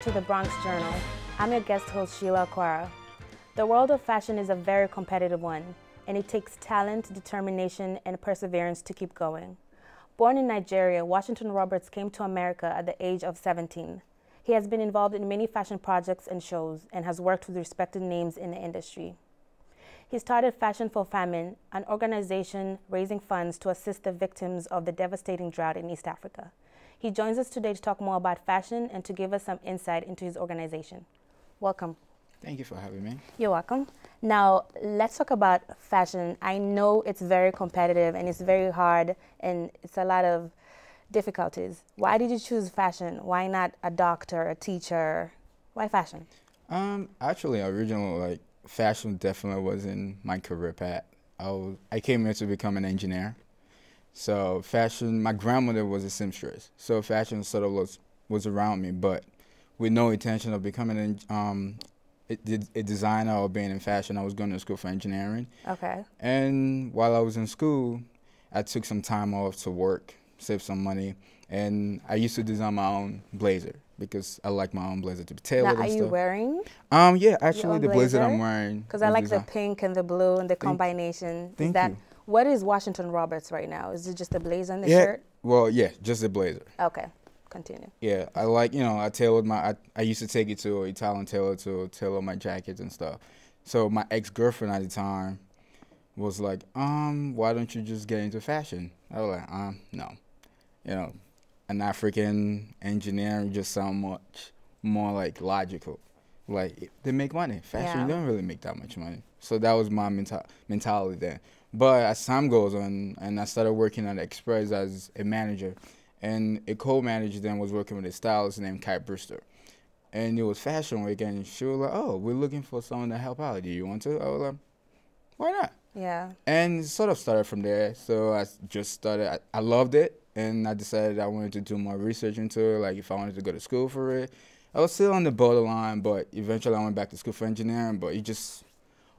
To the Bronx Journal. I'm your guest host, Sheila Aquara. The world of fashion is a very competitive one, and it takes talent, determination, and perseverance to keep going. Born in Nigeria, Washington Roberts came to America at the age of 17. He has been involved in many fashion projects and shows, and has worked with respected names in the industry. He started Fashion for Famine, an organization raising funds to assist the victims of the devastating drought in East Africa. He joins us today to talk more about fashion and to give us some insight into his organization. Welcome. Thank you for having me. You're welcome. Now, let's talk about fashion. I know it's very competitive and it's very hard and it's a lot of difficulties. Why did you choose fashion? Why not a doctor, a teacher? Why fashion? Actually, originally, fashion definitely wasn't my career path. I came here to become an engineer. So fashion, my grandmother was a seamstress, so fashion sort of was around me, but with no intention of becoming a designer or being in fashion. I was going to school for engineering. Okay. And while I was in school, I took some time off to work, save some money, and I used to design my own blazer because I like my own blazer to be tailored Now, and stuff. are you wearing? Yeah, actually the blazer I'm blazer? wearing. Because I like the pink and the blue and the combination. Thank you. What is Washington Roberts right now? Is it just the blazer and the shirt? Well, yeah, just the blazer. Okay, continue. Yeah, I like, I tailored I used to take it to an Italian tailor to tailor my jackets and stuff. So my ex-girlfriend at the time was like, why don't you just get into fashion? I was like, no. An African engineer just sound much more like logical. Like, they make money. Fashion, you don't really make that much money. So that was my mentality then. But as time goes on, and I started working at Express as a manager, and a co-manager then was working with a stylist named Kai Brewster. And it was Fashion Week, and she was like, oh, we're looking for someone to help out. Do you want to? I was like, why not? Yeah. And it sort of started from there. So I just started, I loved it, and I decided I wanted to do more research into it, like if I wanted to go to school for it. I was still on the borderline, but eventually I went back to school for engineering, but it just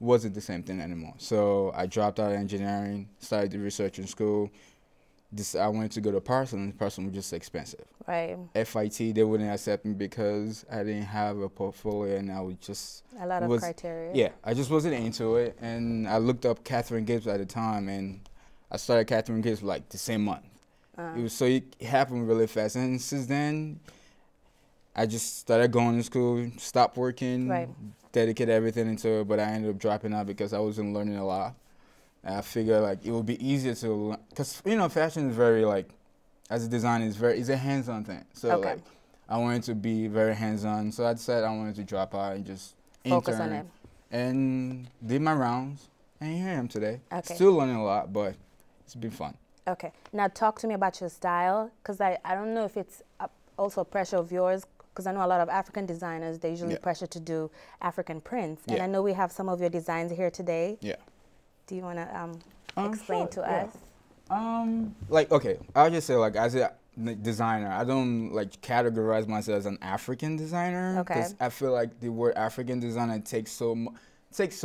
wasn't the same thing anymore. So I dropped out of engineering, started the research in school. I wanted to go to Parsons. Parsons was just expensive. Right. FIT, they wouldn't accept me because I didn't have a portfolio, and I was just... A lot of criteria. Yeah, I just wasn't into it, and I looked up Catherine Gibbs at the time, and I started Catherine Gibbs like the same month. It happened really fast, and since then, I just started going to school, stopped working, dedicated everything into it, but I ended up dropping out because I wasn't learning a lot. And I figured it would be easier to learn, because fashion is very as a designer, it's a hands-on thing. So I wanted to be very hands-on, so I decided I wanted to drop out and just focus on it. And did my rounds, and here I am today. Okay. Still learning a lot, but it's been fun. Okay. Now talk to me about your style, because I don't know if it's also a pressure of yours, because I know a lot of African designers, they usually pressure to do African prints. And I know we have some of your designs here today. Yeah. Do you want to explain to us? Okay, I'll just say, as a designer, I don't, categorize myself as an African designer. Okay. Because I feel like the word African designer takes so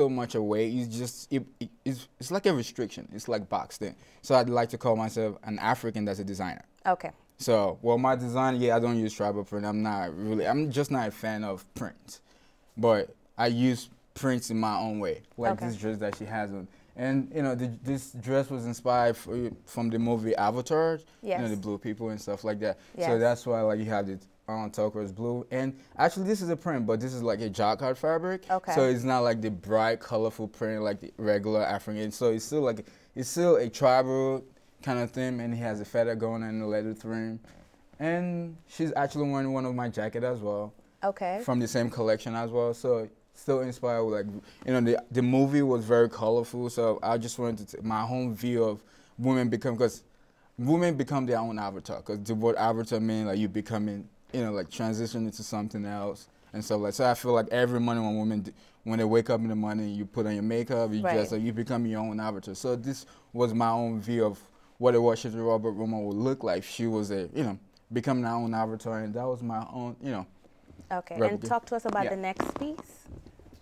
much away. It's like a restriction. It's like boxed in. So I'd like to call myself an African that's a designer. Okay. So, my design, I don't use tribal print. I'm just not a fan of prints. But I use prints in my own way, this dress that she has on. And, this dress was inspired from the movie Avatar, the blue people and stuff like that. Yes. So that's why, you have the turquoise blue. And actually, this is a print, but this is like a jacquard fabric. Okay. So it's not like the bright, colorful print like the regular African. So it's still a tribal kind of thing, and he has a feather going on in the leather trim. And she's actually wearing one of my jackets as well. Okay. From the same collection as well. So still inspired with the movie was very colorful. So I just wanted to take my own view of women become their own avatar. Because the word avatar means you becoming, transition into something else and stuff like. So I feel like every morning when they wake up in the morning, you put on your makeup, you dress you become your own avatar. So this was my own view of what a Washington Robert woman would look like. She was becoming her own avatar, and that was my own, Okay, and talk to us about the next piece.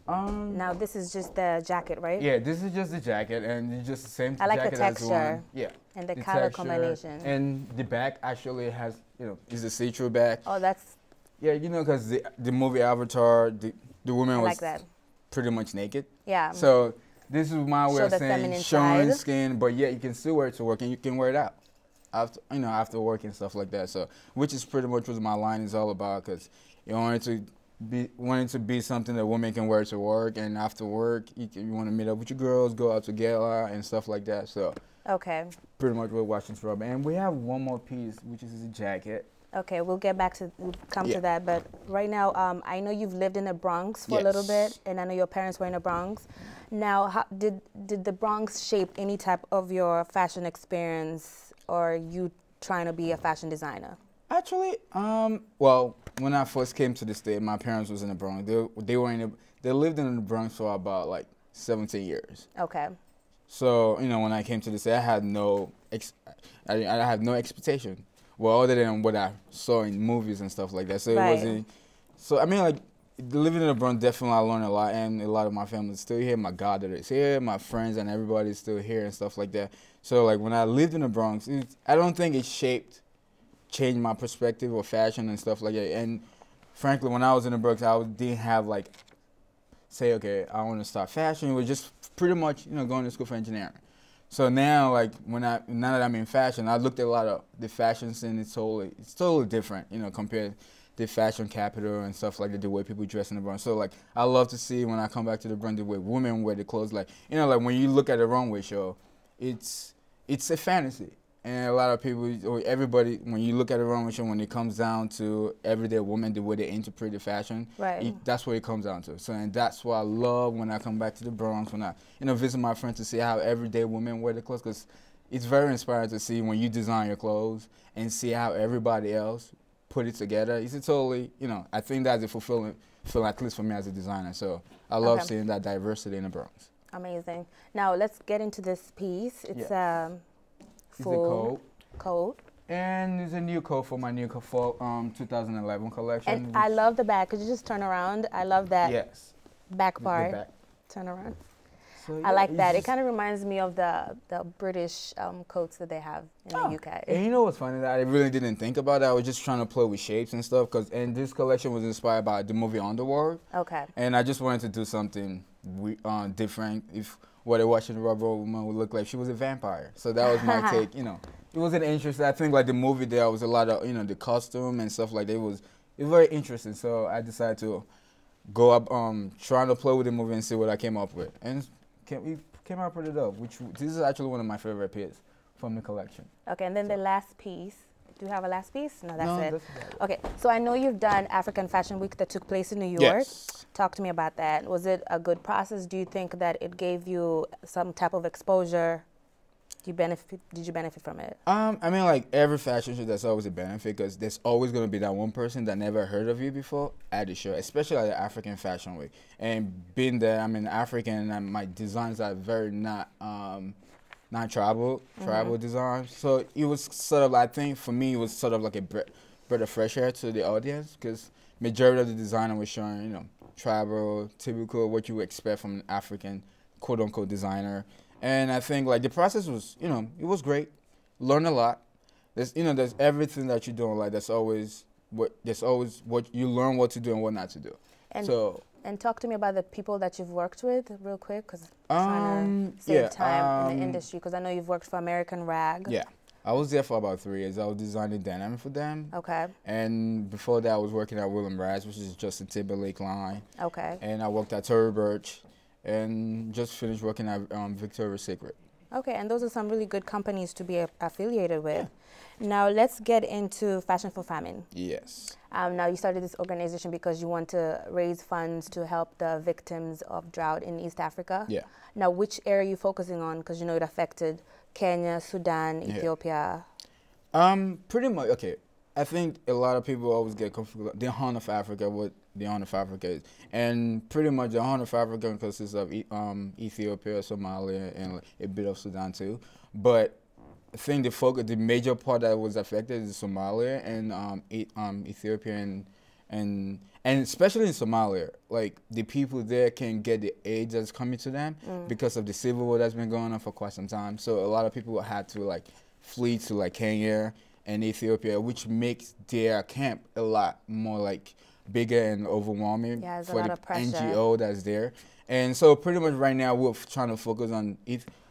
Now this is just the jacket, right? Yeah, this is just the jacket, and it's just the same jacket. I like the texture. As the one. Yeah. And the color combination. And the back actually has, is a see-through back. Oh, that's Yeah, you know, because the movie Avatar, the woman I was like that. pretty much naked. Yeah. So this is my way Show of the saying feminine showing side. skin, but yet you can still wear it to work and you can wear it out after, you know, after work and stuff like that. So which is pretty much what my line is all about, because you want it to be something that women can wear to work, and after work you want to meet up with your girls, go out to gala and stuff like that. So Okay. pretty much what Washington's from. And we have one more piece, which is a jacket. Okay, we'll come Yeah. to that. But right now, I know you've lived in the Bronx for a little Yes. bit, and I know your parents were in the Bronx. Now, did the Bronx shape any type of your fashion experience, or you trying to be a fashion designer? Actually, well, when I first came to the state, my parents was in the Bronx. They lived in the Bronx for about like 17 years. Okay. So you know, when I came to the state, I had I had no expectation. Well, other than what I saw in movies and stuff like that. So Right. it wasn't. So I mean, like living in the Bronx, definitely I learned a lot, and a lot of my family is still here. My godmother is here, my friends and everybody is still here and stuff like that. So like when I lived in the Bronx, I don't think it changed my perspective of fashion and stuff like that. And frankly, when I was in the Bronx, didn't have like say, okay, I want to start fashion. It was just pretty much, you know, going to school for engineering. So now, like now that I'm in fashion, I looked at a lot of the fashion scene. It's totally different, you know, compared to the fashion capital and stuff like that, the way people dress in the Bronx. So like, I love to see when I come back to the Bronx the way women wear the clothes. Like, you know, like when you look at a runway show, it's a fantasy. And a lot of people, or everybody, when you look at a runway show, when it comes down to everyday women, the way they interpret the fashion, Right. that's what it comes down to. So, and that's what I love when I come back to the Bronx, when I, you know, visit my friends to see how everyday women wear the clothes, because it's very inspiring to see when you design your clothes and see how everybody else put it together. It's a totally, you know, I think that's a fulfilling feeling, at least for me as a designer. So I love seeing that diversity in the Bronx. Amazing. Now let's get into this piece. It's Full coat. And there's a new coat for my new fall 2011 collection. And I love the back. Could you just turn around? I love that back part. The back. Turn around. So, I like that. It kind of reminds me of the British coats that they have in the UK. And you know what's funny? That I really didn't think about that. I was just trying to play with shapes and stuff. And this collection was inspired by the movie Underworld. Okay. And I just wanted to do something different. If what a Washington rubber woman would look like, she was a vampire. So that was my take. You know, it was an interesting. I think like the movie, there was a lot of, you know, the costume and stuff like that. It was very interesting. So I decided to go up, trying to play with the movie and see what I came up with. And we came up with it up, which this is actually one of my favorite pieces from the collection. Okay, and then the last piece. Do you have a last piece? No, that's it. That's about it. Okay, so I know you've done African Fashion Week that took place in New York. Yes. Talk to me about that. Was it a good process? Do you think that it gave you some type of exposure? Did you benefit from it? I mean, like every fashion show, there's always a benefit, because there's always going to be that one person that never heard of you before at the show, especially at the African Fashion Week. And being there, I'm an African, and my designs are very not tribal designs. So it was sort of, I think for me, it was sort of like a breath of fresh air to the audience, because majority of the designer was showing, you know, tribal, typical, what you would expect from an African quote unquote designer. And I think like the process was, you know, it was great. Learn a lot. There's everything that you do in life. There's always what you learn what to do and what not to do. And talk to me about the people that you've worked with real quick, because I'm trying to save time in the industry, because I know you've worked for American Rag. Yeah. I was there for about 3 years. I was designing denim for them. Okay. And before that, I was working at William Raz, which is Justin Timberlake line. Okay. And I worked at Tory Burch, and just finished working at Victoria's Secret. Okay, and those are some really good companies to be affiliated with. Yeah. Now let's get into Fashion for Famine. Yes. Now you started this organization because you want to raise funds to help the victims of drought in East Africa. Yeah. Now which area are you focusing on? Because you know it affected Kenya, Sudan, Ethiopia. Pretty much, okay. I think a lot of people always get confused. The Horn of Africa, what the Horn of Africa is. And pretty much the Horn of Africa consists of Ethiopia, Somalia, and a bit of Sudan too. But I think the major part that was affected is Somalia and Ethiopia, and especially in Somalia, like the people there can get the aid that's coming to them because of the civil war that's been going on for quite some time. So a lot of people had to like flee to like Kenya in Ethiopia, which makes their camp a lot more like bigger and overwhelming for the NGO that's there. And so pretty much right now we're trying to focus on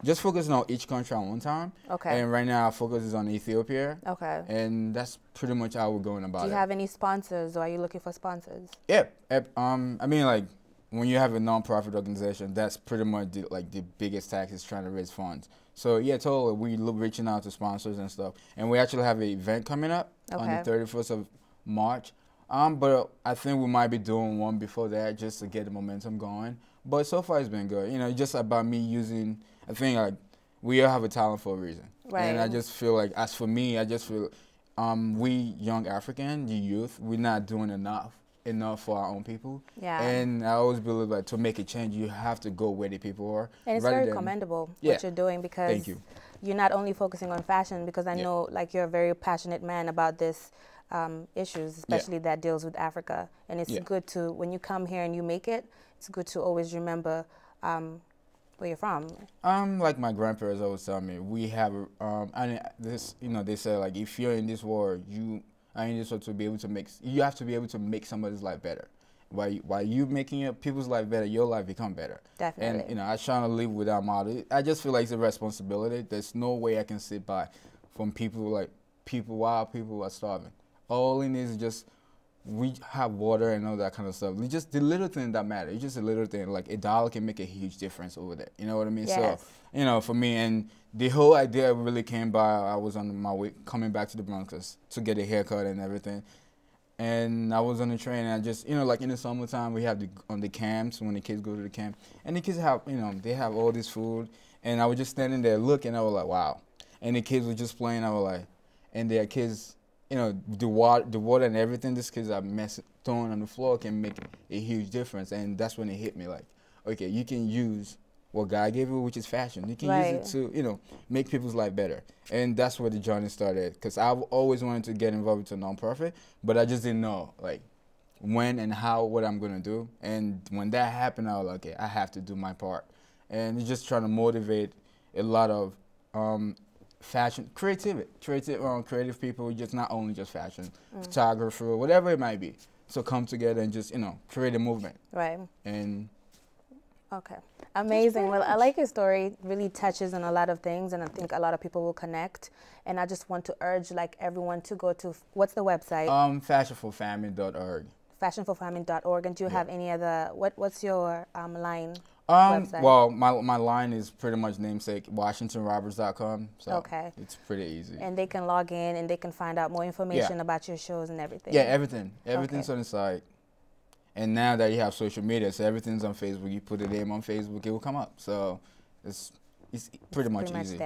just focusing on each country at one time. Okay. And right now our focus is on Ethiopia. Okay. And that's pretty much how we're going about it. Do you have any sponsors, or are you looking for sponsors? Yep. I mean, like, when you have a non-profit organization, that's pretty much the biggest task is trying to raise funds. So yeah, totally. We reaching out to sponsors and stuff, and we actually have an event coming up on the 31st of March. But I think we might be doing one before that just to get the momentum going. But so far it's been good. You know, just about me using. I think like we all have a talent for a reason, right? And I just feel like, as for me, I just feel we young African, the youth, we're not doing enough for our own people. Yeah. And I always believe that to make a change, you have to go where the people are. And it's very commendable what you're doing, because thank you. You're not only focusing on fashion, because I know like you're a very passionate man about this issues, especially that deals with Africa. And it's good to, when you come here and you make it, it's good to always remember where you're from. Like my grandparents always tell me, we have and this, you know, they say like, if you're in this world, you to be able to you have to be able to make somebody's life better. While you making people's life better, your life become better. Definitely. And you know, I try to live with that model. I just feel like it's a responsibility. There's no way I can sit by from while people are starving. All it is just we have water and all that kind of stuff. It's just the little thing that matter. It's just a little thing. Like $1 can make a huge difference over there. You know what I mean? Yes. So, you know, for me, and the whole idea really came by, I was on my way coming back to the Bronx to get a haircut and everything. And I was on the train, and I just, you know, like in the summertime, we have on the camps, when the kids go to the camp, and the kids have, you know, they have all this food. And I was just standing there looking, I was like, wow. And the kids were just playing, I was like, and their kids, you know, the water and everything these kids are throwing on the floor can make a huge difference. And that's when it hit me, like, okay, you can use what God gave you, which is fashion. You can use it to, you know, make people's life better. And that's where the journey started. Because I've always wanted to get involved with a nonprofit, but I just didn't know, like, when and how, what I'm going to do. And when that happened, I was like, okay, I have to do my part. And it's just trying to motivate a lot of fashion, creative people, just not only just fashion, photographer, whatever it might be. So come together and just, you know, create a movement. Right. And okay. Amazing. Well, I like your story. It really touches on a lot of things, and I think a lot of people will connect. And I just want to urge like everyone to go to, what's the website? Fashionforfamine.org. Fashionforfamine.org. And do you have any other, what's your line? Well, my line is pretty much namesake, WashingtonRoberts.com. So it's pretty easy. And they can log in and they can find out more information about your shows and everything. Yeah, everything. Everything's on the site. And now that you have social media, so everything's on Facebook. You put a name on Facebook, it will come up. So it's pretty much easy.